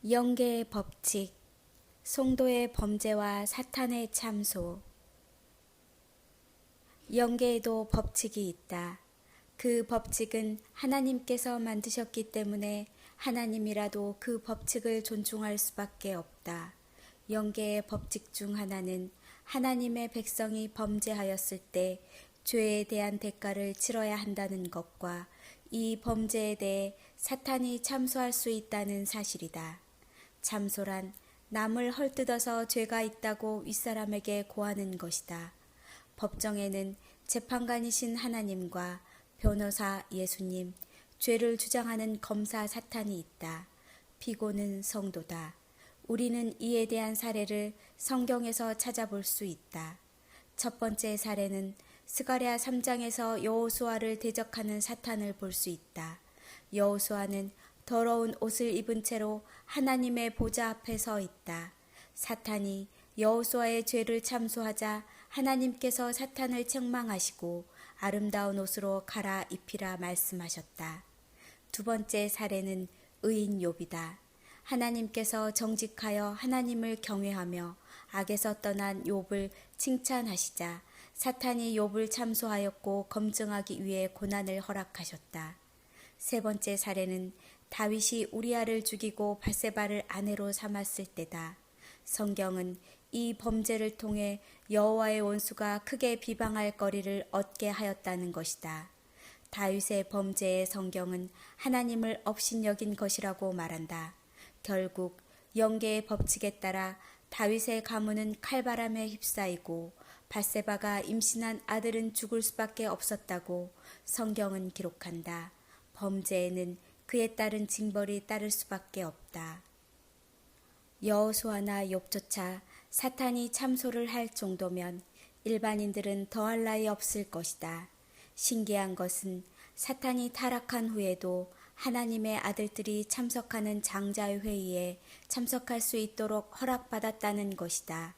영계의 법칙, 송도의 범죄와 사탄의 참소. 영계에도 법칙이 있다. 그 법칙은 하나님께서 만드셨기 때문에 하나님이라도 그 법칙을 존중할 수밖에 없다. 영계의 법칙 중 하나는 하나님의 백성이 범죄하였을 때 죄에 대한 대가를 치러야 한다는 것과 이 범죄에 대해 사탄이 참소할 수 있다는 사실이다. 참소란 남을 헐뜯어서 죄가 있다고 윗사람에게 고하는 것이다. 법정에는 재판관이신 하나님과 변호사 예수님, 죄를 주장하는 검사 사탄이 있다. 피고는 성도다. 우리는 이에 대한 사례를 성경에서 찾아볼 수 있다. 첫 번째 사례는 스가랴 3장에서 여호수아를 대적하는 사탄을 볼 수 있다. 여호수아는 더러운 옷을 입은 채로 하나님의 보좌 앞에 서 있다. 사탄이 여호수아의 죄를 참소하자 하나님께서 사탄을 책망하시고 아름다운 옷으로 갈아입히라 말씀하셨다. 두 번째 사례는 의인 욥이다. 하나님께서 정직하여 하나님을 경외하며 악에서 떠난 욥을 칭찬하시자 사탄이 욥을 참소하였고 검증하기 위해 고난을 허락하셨다. 세 번째 사례는 다윗이 우리아를 죽이고 밧세바를 아내로 삼았을 때다. 성경은 이 범죄를 통해 여호와의 원수가 크게 비방할 거리를 얻게 하였다는 것이다. 다윗의 범죄에 성경은 하나님을 업신여긴 것이라고 말한다. 결국 영계의 법칙에 따라 다윗의 가문은 칼바람에 휩싸이고 밧세바가 임신한 아들은 죽을 수밖에 없었다고 성경은 기록한다. 범죄에는 그에 따른 징벌이 따를 수밖에 없다. 여호수아나 욥조차 사탄이 참소를 할 정도면 일반인들은 더할 나위 없을 것이다. 신기한 것은 사탄이 타락한 후에도 하나님의 아들들이 참석하는 장자의 회의에 참석할 수 있도록 허락받았다는 것이다.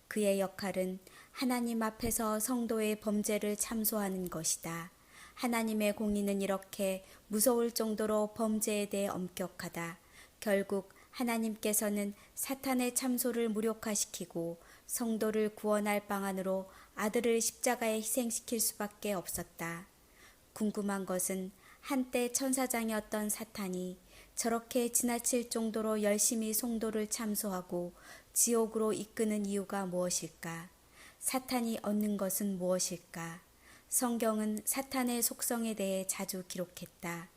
그의 역할은 하나님 앞에서 성도의 범죄를 참소하는 것이다. 하나님의 공의는 이렇게 무서울 정도로 범죄에 대해 엄격하다. 결국 하나님께서는 사탄의 참소를 무력화시키고 성도를 구원할 방안으로 아들을 십자가에 희생시킬 수밖에 없었다. 궁금한 것은 한때 천사장이었던 사탄이 저렇게 지나칠 정도로 열심히 성도를 참소하고 지옥으로 이끄는 이유가 무엇일까? 사탄이 얻는 것은 무엇일까? 성경은 사탄의 속성에 대해 자주 기록했다.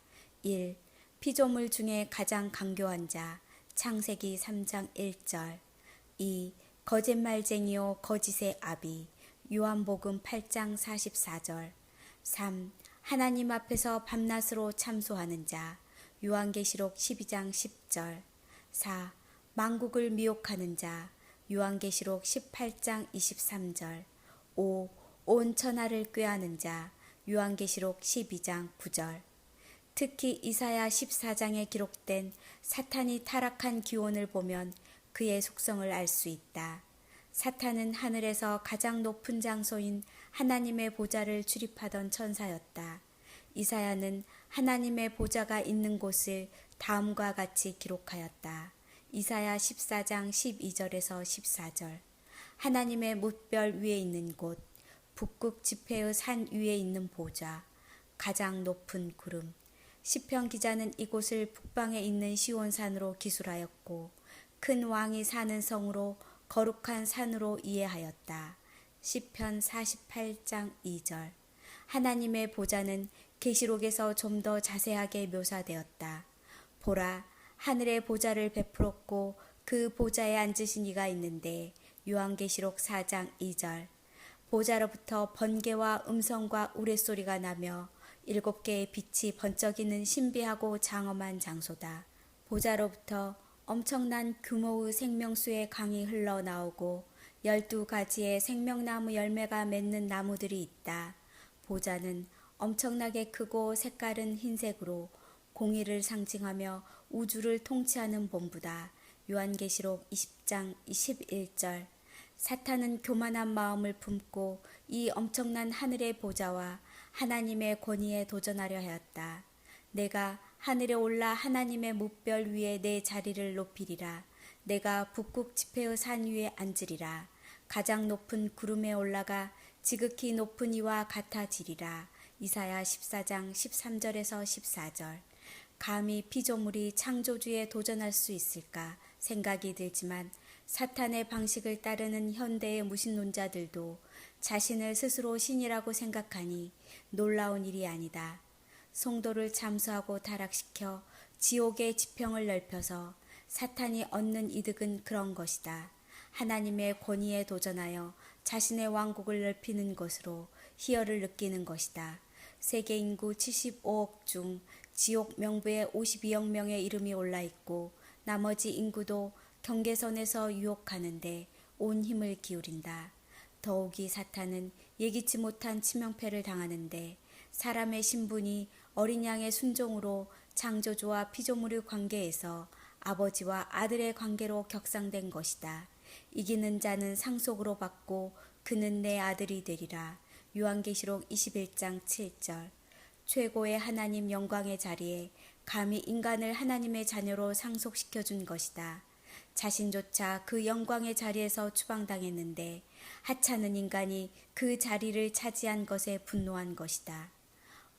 1. 피조물 중에 가장 강교한 자, 창세기 3장 1절. 2. 거짓말쟁이요 거짓의 아비, 요한복음 8장 44절. 3. 하나님 앞에서 밤낮으로 참소하는 자, 요한계시록 12장 10절. 4. 만국을 미혹하는 자, 요한계시록 18장 23절. 5. 온 천하를 꾀하는 자, 요한계시록 12장 9절. 특히 이사야 14장에 기록된 사탄이 타락한 기원을 보면 그의 속성을 알 수 있다. 사탄은 하늘에서 가장 높은 장소인 하나님의 보좌를 출입하던 천사였다. 이사야는 하나님의 보좌가 있는 곳을 다음과 같이 기록하였다. 이사야 14장 12절에서 14절. 하나님의 뭇별 위에 있는 곳, 북극 지폐의 산 위에 있는 보좌, 가장 높은 구름. 시편 기자는 이곳을 북방에 있는 시온산으로 기술하였고 큰 왕이 사는 성으로 거룩한 산으로 이해하였다. 시편 48장 2절. 하나님의 보좌는 계시록에서 좀 더 자세하게 묘사되었다. 보라, 하늘의 보좌를 베풀었고 그 보좌에 앉으신 이가 있는데, 요한계시록 4장 2절. 보좌로부터 번개와 음성과 우레소리가 나며 7개의 빛이 번쩍이는 신비하고 장엄한 장소다. 보좌로부터 엄청난 규모의 생명수의 강이 흘러나오고 12가지의 생명나무 열매가 맺는 나무들이 있다. 보좌는 엄청나게 크고 색깔은 흰색으로 공의를 상징하며 우주를 통치하는 본부다. 요한계시록 20장 21절. 사탄은 교만한 마음을 품고 이 엄청난 하늘의 보좌와 하나님의 권위에 도전하려 하였다. 내가 하늘에 올라 하나님의 뭇별 위에 내 자리를 높이리라. 내가 북극 지폐의 산 위에 앉으리라. 가장 높은 구름에 올라가 지극히 높은 이와 같아지리라. 이사야 14장 13절에서 14절. 감히 피조물이 창조주에 도전할 수 있을까 생각이 들지만 사탄의 방식을 따르는 현대의 무신론자들도 자신을 스스로 신이라고 생각하니 놀라운 일이 아니다. 성도를 잠수하고 타락시켜 지옥의 지평을 넓혀서 사탄이 얻는 이득은 그런 것이다. 하나님의 권위에 도전하여 자신의 왕국을 넓히는 것으로 희열을 느끼는 것이다. 세계 인구 75억 중 지옥 명부에 52억 명의 이름이 올라 있고 나머지 인구도 경계선에서 유혹하는데 온 힘을 기울인다. 더욱이 사탄은 예기치 못한 치명패를 당하는데 사람의 신분이 어린 양의 순종으로 창조주와 피조물의 관계에서 아버지와 아들의 관계로 격상된 것이다. 이기는 자는 상속으로 받고 그는 내 아들이 되리라. 요한계시록 21장 7절. 최고의 하나님 영광의 자리에 감히 인간을 하나님의 자녀로 상속시켜준 것이다. 자신조차 그 영광의 자리에서 추방당했는데 하찮은 인간이 그 자리를 차지한 것에 분노한 것이다.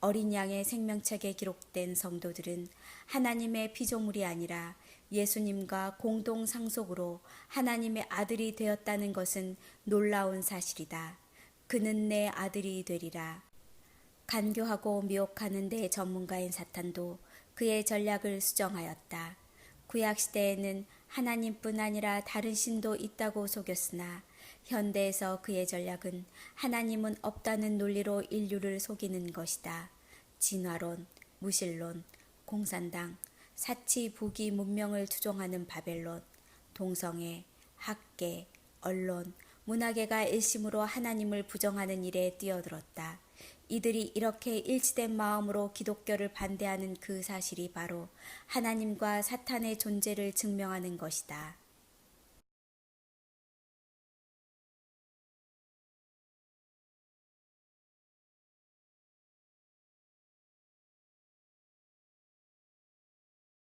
어린 양의 생명책에 기록된 성도들은 하나님의 피조물이 아니라 예수님과 공동 상속으로 하나님의 아들이 되었다는 것은 놀라운 사실이다. 그는 내 아들이 되리라. 간교하고 미혹하는 데 전문가인 사탄도 그의 전략을 수정하였다. 구약시대에는 하나님뿐 아니라 다른 신도 있다고 속였으나 현대에서 그의 전략은 하나님은 없다는 논리로 인류를 속이는 것이다. 진화론, 무신론, 공산당, 사치, 부귀, 문명을 추종하는 바벨론, 동성애, 학계, 언론, 문화계가 일심으로 하나님을 부정하는 일에 뛰어들었다. 이들이 이렇게 일치된 마음으로 기독교를 반대하는 그 사실이 바로 하나님과 사탄의 존재를 증명하는 것이다.